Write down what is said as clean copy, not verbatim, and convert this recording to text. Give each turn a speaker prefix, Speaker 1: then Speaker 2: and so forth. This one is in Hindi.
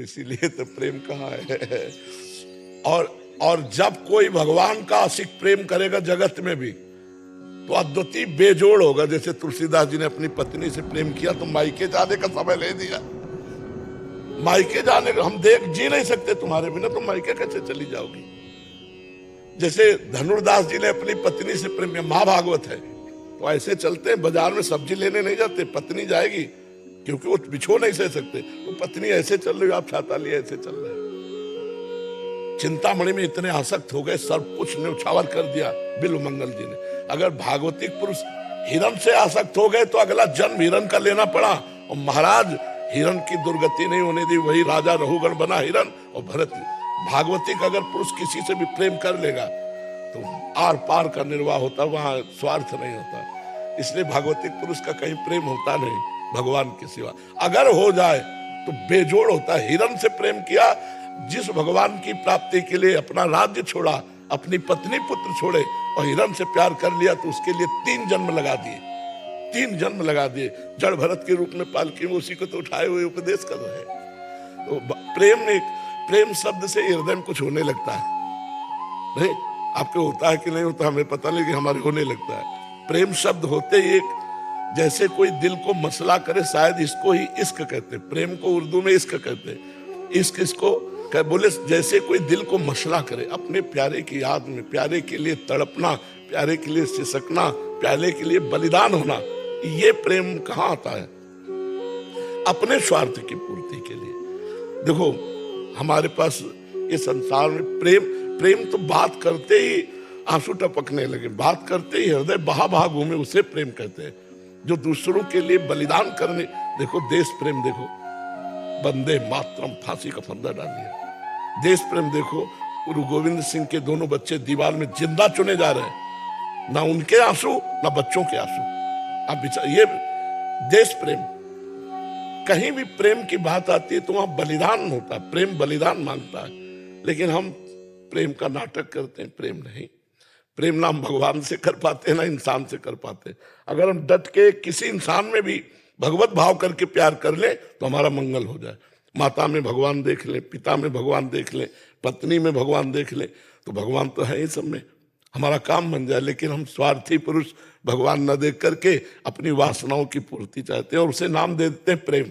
Speaker 1: अब इसीलिए तो प्रेम कहाँ है। और जब कोई भगवान का आशिक प्रेम करेगा जगत में भी तो अद्वितीय बेजोड़ होगा। जैसे तुलसीदास जी ने अपनी पत्नी से प्रेम किया तो मायके जाने का समय ले दिया। मायके जाने का हम जी नहीं सकते तुम्हारे बिना, तुम मायके कैसे चली जाओगी। जैसे धनुर्दास जी ने अपनी पत्नी से प्रेम किया, महाभागवत है, तो ऐसे चलते हैं बाजार में सब्जी लेने नहीं जाते, पत्नी जाएगी क्योंकि वो बिछो नहीं सह सकते, तो पत्नी ऐसे चल रही, आप छाता लिए ऐसे चल रहे हैं। चिंतामणि में इतने आसक्त हो गए, सब कुछ न्यौछावर कर दिया बिल्वमंगल जी ने। अगर भागवतिक पुरुष हिरण से आसक्त हो गए तो अगला जन्म हिरण का लेना पड़ा, और महाराज हिरण की दुर्गति नहीं होने दी, वही राजा रहुगण बना हिरण। और भरत भागवतिक अगर पुरुष किसी से भी प्रेम कर लेगा तो आर पार का निर्वाह होता, वहां स्वार्थ नहीं होता। इसलिए भागवतिक पुरुष का कहीं प्रेम होता नहीं भगवान के सिवा। अगर हो जाए तो बेजोड़ होता है। हिरण से प्रेम किया, जिस भगवान की प्राप्ति के लिए अपना राज्य छोड़ा, अपनी पत्नी पुत्र छोड़े और हिरण से प्यार कर लिया, तो उसके लिए 3 जन्म लगा दिए, 3 जन्म लगा दिए। जड़ भरत के रूप में पालकी में उसी को तो उठाए हुए उपदेश कर रहे हैं। तो प्रेम शब्द से हृदय में कुछ होने लगता है। नहीं, आपको होता है कि नहीं होता हमें पता नहीं, कि हमारे होने लगता है। प्रेम शब्द होते ही एक, जैसे कोई दिल को मसला करे, शायद इसको ही इश्क कहते हैं। प्रेम को उर्दू में इश्क कहते हैं। इश्क इसको बोले जैसे कोई दिल को मसला करे, अपने प्यारे की याद में, प्यारे के लिए तड़पना, प्यारे के लिए सिसकना, प्यारे के लिए बलिदान होना। ये प्रेम कहाँ आता है? अपने स्वार्थ की पूर्ति के लिए। देखो हमारे पास ये संसार में प्रेम तो बात करते ही आंसू टपकने लगे, बात करते ही हृदय बहा बहा घूमे, उसे प्रेम कहते हैं। जो दूसरों के लिए बलिदान करने, देखो देश प्रेम, देखो वंदे मातरम, फांसी का फंदा डाल दिया। देश प्रेम देखो, गुरु गोविंद सिंह के दोनों बच्चे दीवार में जिंदा चुने जा रहे हैं, ना उनके आंसू ना बच्चों के आंसू। अब ये देश प्रेम। कहीं भी प्रेम की बात आती है तो वहां बलिदान होता है, प्रेम बलिदान मांगता है। लेकिन हम प्रेम का नाटक करते हैं, प्रेम नहीं। प्रेम ना हम भगवान से कर पाते ना इंसान से कर पाते। अगर हम डट के किसी इंसान में भी भगवत भाव करके प्यार कर ले तो हमारा मंगल हो जाए। माता में भगवान देख ले, पिता में भगवान देख ले, पत्नी में भगवान देख ले, तो भगवान तो है ही सब में, हमारा काम बन जाए। लेकिन हम स्वार्थी पुरुष भगवान न देख करके अपनी वासनाओं की पूर्ति चाहते हैं और उसे नाम दे देते हैं प्रेम।